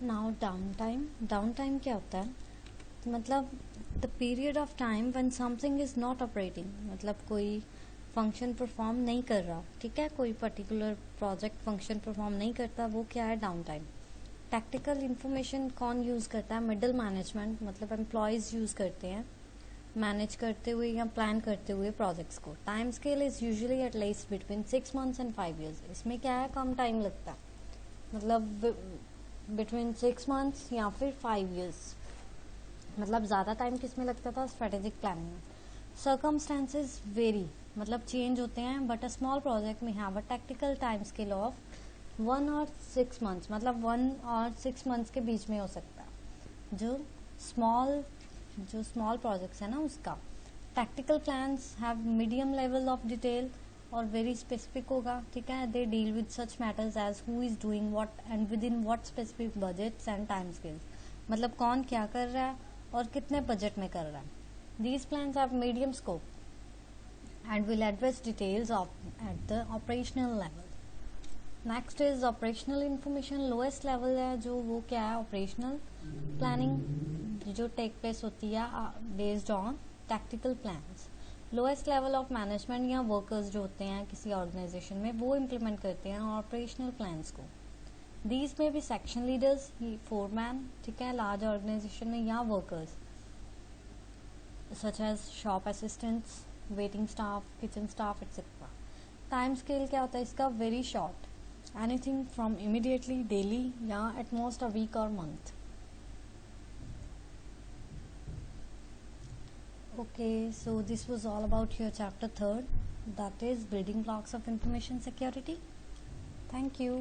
Now down time क्या होता है? मतलब the period of time when something is not operating, मतलब कोई फंक्शन परफॉर्म नहीं कर रहा, ठीक है, कोई पर्टिकुलर प्रोजेक्ट फंक्शन परफॉर्म नहीं करता, वो क्या है? Down time. टैक्टिकल इन्फॉर्मेशन कौन यूज़ करता है? मिडिल मैनेजमेंट, मतलब एम्प्लॉयज़ यूज़ करते हैं मैनेज करते हुए या प्लान करते हुए प्रोजेक्ट्स को। Time scale is usually at least between 6 months and 5 years। इसमें क्या है? कम टाइम लगता है, मतलब बिटवीन 6 months या फिर 5 years। मतलब ज़्यादा टाइम किस में लगता था? स्ट्रेटेजिक प्लानिंग में। सर्कमस्टेंसेज वेरी, मतलब चेंज होते हैं, बट अ स्मॉल प्रोजेक्ट में have a tactical time scale of 1 or 6 months, मतलब 1 और 6 months के बीच में हो सकता है। जो स्मॉल प्रोजेक्ट्स है ना, उसका tactical plans have medium level of detail और वेरी स्पेसिफिक होगा, ठीक है। They deal with such matters as who is doing what and within what specific budgets and time scales, मतलब कौन क्या कर रहा है और कितने बजट में कर रहा है। These plans have medium scope and will address details at the operational level. Next is operational information. Lowest level है जो, वो क्या है? ऑपरेशनल प्लानिंग जो टेक प्लेस होती है based on tactical plans. Lowest level of management या workers जो होते हैं किसी ऑर्गेनाइजेशन में, वो इम्प्लीमेंट करते हैं ऑपरेशनल प्लान्स को। दीज में भी सेक्शन लीडर्स, फोरमैन, ठीक है, लार्ज ऑर्गेनाइजेशन में, या workers such as shop assistants, waiting staff, kitchen staff etcetera. Time scale क्या होता है इसका? Very short, anything from immediately, daily, yeah, at most a week or month. Okay, so this was all about your chapter 3rd, that is building blocks of information security. Thank you.